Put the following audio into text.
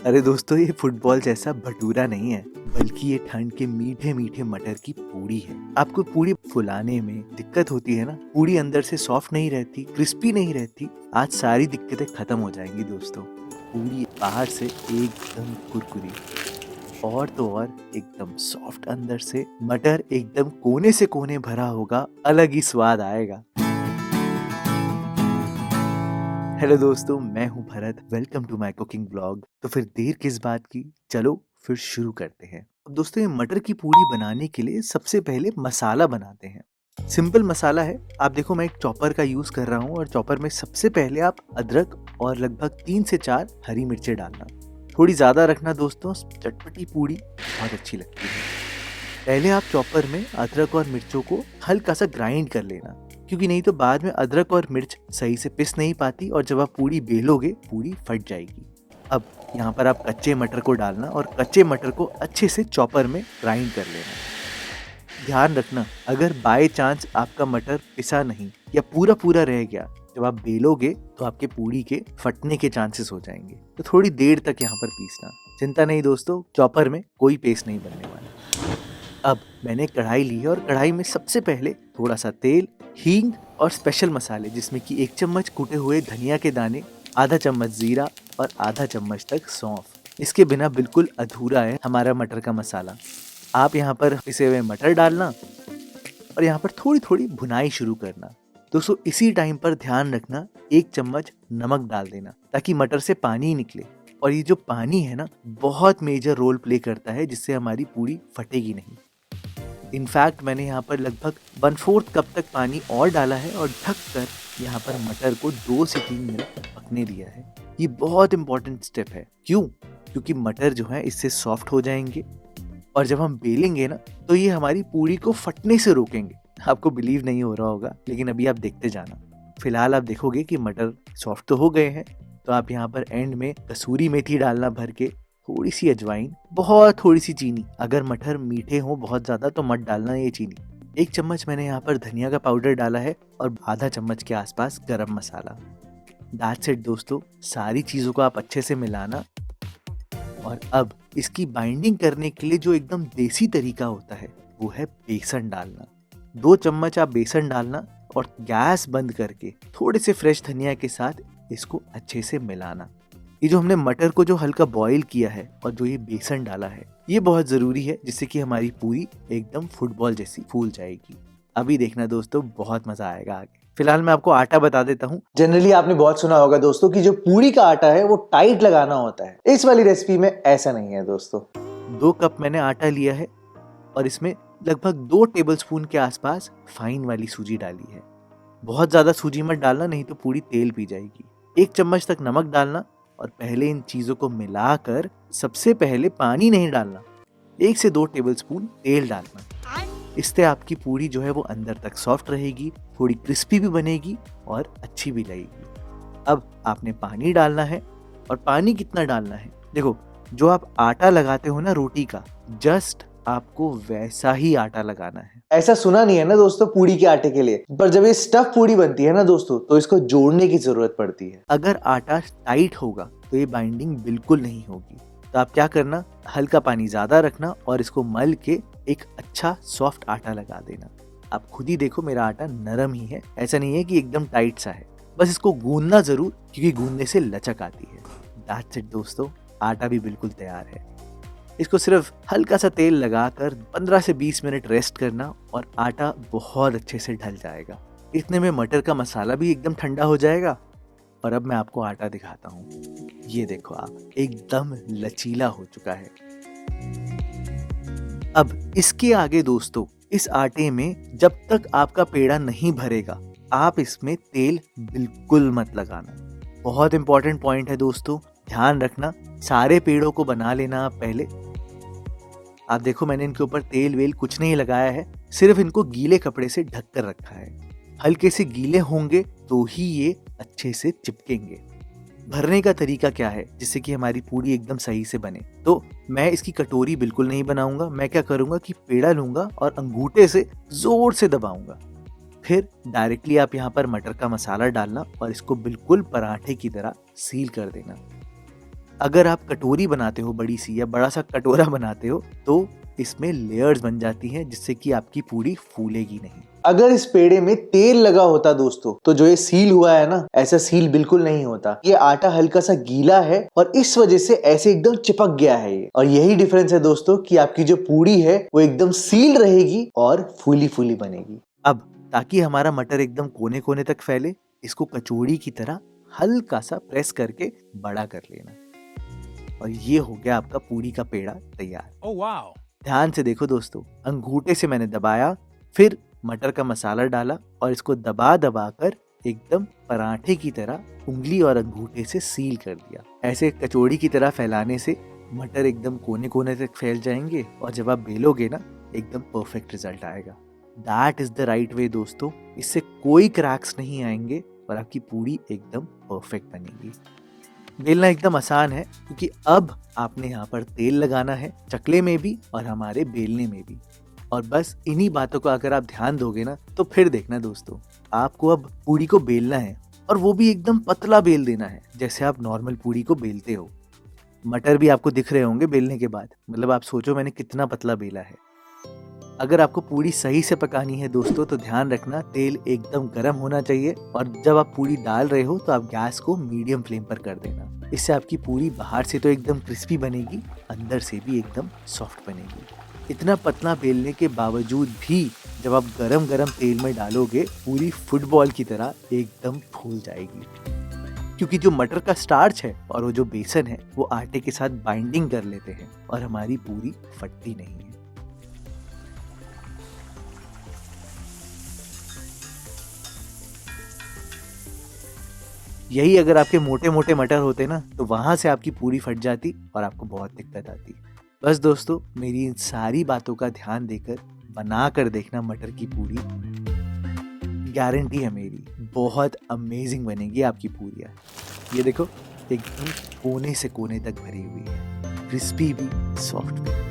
अरे दोस्तों, ये फुटबॉल जैसा भटूरा नहीं है, बल्कि ये ठंड के मीठे मीठे मटर की पूड़ी है। आपको पूड़ी फुलाने में दिक्कत होती है ना, पूड़ी अंदर से सॉफ्ट नहीं रहती, क्रिस्पी नहीं रहती। आज सारी दिक्कतें खत्म हो जाएंगी दोस्तों। पूड़ी बाहर से एकदम कुरकुरी और तो और एकदम सॉफ्ट अंदर से, मटर एकदम कोने से कोने भरा होगा, अलग ही स्वाद आएगा। हेलो दोस्तों, मैं हूं Bharat. Welcome to my cooking blog. तो फिर देर किस बात की, चलो फिर शुरू करते हैं। अब दोस्तों, ये मटर की पूड़ी बनाने के लिए सबसे पहले मसाला बनाते हैं। सिंपल मसाला है। आप देखो, मैं एक चॉपर का यूज कर रहा हूँ और चॉपर में सबसे पहले आप अदरक और लगभग 3 से 4 हरी मिर्चें डालना। थोड़ी ज्यादा रखना दोस्तों, चटपटी पूड़ी बहुत अच्छी लगती है। पहले आप चॉपर में अदरक और मिर्चों को हल्का सा ग्राइंड कर लेना, क्योंकि नहीं तो बाद में अदरक और मिर्च सही से पिस नहीं पाती और जब आप पूड़ी बेलोगे पूड़ी फट जाएगी। अब यहाँ पर आप कच्चे मटर को डालना और कच्चे मटर को अच्छे से चॉपर में ग्राइंड कर लेना। ध्यान रखना, अगर बाय चांस आपका मटर पिसा नहीं या पूरा पूरा रह गया, जब आप बेलोगे तो आपके पूड़ी के फटने के चांसेस हो जाएंगे। तो थोड़ी देर तक यहाँ पर पीसना। चिंता नहीं दोस्तों, चॉपर में कोई पेस्ट नहीं बनने वाला। अब मैंने कढ़ाई ली है और कढ़ाई में सबसे पहले थोड़ा सा तेल, हींग और स्पेशल मसाले, जिसमें कि 1 चम्मच कूटे हुए धनिया के दाने, आधा चम्मच जीरा और आधा चम्मच तक सौंफ। इसके बिना बिल्कुल अधूरा है हमारा मटर का मसाला। आप यहाँ पर पिसे हुए मटर डालना और यहाँ पर थोड़ी थोड़ी भुनाई शुरू करना। दोस्तों, इसी टाइम पर ध्यान रखना, 1 चम्मच नमक डाल देना ताकि मटर से पानी निकले। और ये जो पानी है ना, बहुत मेजर रोल प्ले करता है, जिससे हमारी पूड़ी फटेगी नहीं। इनफैक्ट मैंने यहाँ पर लगभग 1/4 कप तक पानी और डाला है और ढक कर यहाँ पर मटर को 2 से 3 मिनट पकने दिया है। ये बहुत इंपॉर्टेंट स्टेप है। क्यों? क्योंकि मटर जो है इससे सॉफ्ट हो जाएंगे और जब हम बेलेंगे ना, तो ये हमारी पूड़ी को फटने से रोकेंगे। आपको बिलीव नहीं हो रहा होगा, लेकिन अभी आप देखते जाना। फिलहाल आप देखोगे कि मटर सॉफ्ट तो हो गए हैं, तो आप यहाँ पर एंड में कसूरी मेथी डालना भर के, थोड़ी सी अजवाइन, बहुत थोड़ी सी चीनी। अगर मटर मीठे हो बहुत ज्यादा तो मत डालना ये चीनी। 1 चम्मच मैंने यहाँ पर धनिया का पाउडर डाला है और आधा चम्मच के आसपास गरम मसाला। दैट्स इट दोस्तों, सारी चीजों को आप अच्छे से मिलाना। और अब इसकी बाइंडिंग करने के लिए जो एकदम देसी तरीका होता है वो है बेसन डालना। 2 चम्मच आप बेसन डालना और गैस बंद करके थोड़े से फ्रेश धनिया के साथ इसको अच्छे से मिलाना। ये जो हमने मटर को जो हल्का बॉईल किया है और जो ये बेसन डाला है, ये बहुत जरूरी है, जिससे कि हमारी पूरी एकदम फुटबॉल जैसी फूल जाएगी। अभी देखना दोस्तों, बहुत मजा आएगा आगे। फिलहाल मैं आपको आटा बता देता हूँ। जनरली आपने बहुत सुना होगा दोस्तों कि जो पूरी का आटा है वो टाइट लगाना होता है। इस वाली रेसिपी में ऐसा नहीं है दोस्तों। 2 कप मैंने आटा लिया है और इसमें लगभग 2 टेबलस्पून के आसपास फाइन वाली सूजी डाली है। बहुत ज्यादा सूजी मत डालना, नहीं तो पूरी तेल पी जाएगी। 1 चम्मच तक नमक डालना और पहले इन चीजों को मिलाकर, सबसे पहले पानी नहीं डालना, 1 से 2 टेबलस्पून तेल डालना। इससे आपकी पूरी जो है वो अंदर तक सॉफ्ट रहेगी, थोड़ी क्रिस्पी भी बनेगी और अच्छी भी लगेगी। अब आपने पानी डालना है। और पानी कितना डालना है, देखो, जो आप आटा लगाते हो ना रोटी का, जस्ट आपको वैसा ही आटा लगाना है। ऐसा सुना नहीं है ना दोस्तों पूड़ी के आटे के लिए, पर जब ये स्टफ पूड़ी बनती है ना दोस्तों, तो इसको जोड़ने की जरूरत पड़ती है। अगर आटा टाइट होगा तो ये बाइंडिंग बिल्कुल नहीं होगी। तो आप क्या करना, हल्का पानी ज्यादा रखना और इसको मल के एक अच्छा सॉफ्ट आटा लगा देना। आप खुद ही देखो, मेरा आटा नरम ही है, ऐसा नहीं है कि एकदम टाइट सा है। बस इसको गूंदना जरूर, क्योंकि गूंदने से लचक आती है। दैट्स इट दोस्तों, आटा भी बिल्कुल तैयार है। इसको सिर्फ हल्का सा तेल लगाकर 15 से 20 मिनट रेस्ट करना और आटा बहुत अच्छे से ढल जाएगा। इतने में मटर का मसाला भी एकदम ठंडा हो जाएगा। और अब मैं आपको आटा दिखाता हूँ। ये देखो आप, एकदम लचीला हो चुका है। अब इसके आगे दोस्तों, इस आटे में जब तक आपका पेड़ा नहीं भरेगा, आप इसमें तेल बिल्कुल मत लगाना। बहुत इंपॉर्टेंट पॉइंट है दोस्तों, ध्यान रखना। सारे पेड़ों को बना लेना आप पहले। आप देखो, मैंने इनके ऊपर तेल वेल कुछ नहीं लगाया है, सिर्फ इनको गीले कपड़े से ढक कर रखा है। हल्के से गीले होंगे तो ही ये अच्छे से चिपकेंगे। भरने का तरीका क्या है जिससे कि हमारी पूड़ी एकदम सही से बने, तो मैं इसकी कटोरी बिल्कुल नहीं बनाऊंगा। मैं क्या करूंगा कि पेड़ा लूंगा और अंगूठे से जोर से दबाऊंगा। फिर डायरेक्टली आप यहाँ पर मटर का मसाला डालना और इसको बिल्कुल पराठे की तरह सील कर देना। अगर आप कटोरी बनाते हो बड़ी सी या बड़ा सा कटोरा बनाते हो तो इसमें लेयर्स बन जाती हैं जिससे कि आपकी पूड़ी फूलेगी नहीं। अगर इस पेड़े में तेल लगा होता दोस्तों तो जो ये सील हुआ है ना, ऐसा सील बिल्कुल नहीं होता। ये आटा हल्का सा गीला है और इस वजह से ऐसे एकदम चिपक गया है ये। और यही डिफरेंस है दोस्तों कि आपकी जो पूड़ी है वो एकदम सील रहेगी और फूली फूली बनेगी। अब ताकि हमारा मटर एकदम कोने कोने तक फैले, इसको कचौड़ी की तरह हल्का सा प्रेस करके बड़ा कर लेना और ये हो गया आपका पूड़ी का पेड़ा तैयार। Oh wow! ध्यान से देखो दोस्तों, अंगूठे से मैंने दबाया, फिर मटर का मसाला डाला और इसको दबा दबा कर एकदम पराठे की तरह उंगली और अंगूठे से सील कर दिया। ऐसे कचौड़ी की तरह फैलाने से मटर एकदम कोने कोने तक फैल जाएंगे और जब आप बेलोगे ना, एकदम परफेक्ट रिजल्ट आएगा। That is the right way दोस्तों। इससे कोई क्रैक्स नहीं आएंगे और आपकी पूड़ी एकदम परफेक्ट बनेगी। बेलना एकदम आसान है क्योंकि अब आपने यहाँ पर तेल लगाना है, चकले में भी और हमारे बेलने में भी। और बस इन्हीं बातों को अगर आप ध्यान दोगे ना तो फिर देखना दोस्तों, आपको अब पूड़ी को बेलना है और वो भी एकदम पतला बेल देना है जैसे आप नॉर्मल पूड़ी को बेलते हो। मटर भी आपको दिख रहे होंगे बेलने के बाद, मतलब आप सोचो मैंने कितना पतला बेला है। अगर आपको पूड़ी सही से पकानी है दोस्तों तो ध्यान रखना तेल एकदम गर्म होना चाहिए और जब आप पूड़ी डाल रहे हो तो आप गैस को मीडियम फ्लेम पर कर देना। इससे आपकी पूड़ी बाहर से तो एकदम क्रिस्पी बनेगी, अंदर से भी एकदम सॉफ्ट बनेगी। इतना पतला बेलने के बावजूद भी जब आप गरम गरम तेल में डालोगे, पूरी फुटबॉल की तरह एकदम फूल जाएगी क्योंकि जो मटर का स्टार्च है और वो जो बेसन है वो आटे के साथ बाइंडिंग कर लेते हैं और हमारी पूरी फटती नहीं है। यही अगर आपके मोटे मोटे मटर होते ना तो वहां से आपकी पूरी फट जाती और आपको बहुत दिक्कत आती। बस दोस्तों, मेरी इन सारी बातों का ध्यान देकर बना कर देखना मटर की पूरी, गारंटी है मेरी बहुत अमेजिंग बनेगी आपकी पूरियाँ। ये देखो एकदम कोने से कोने तक भरी हुई है, क्रिस्पी भी सॉफ्ट भी।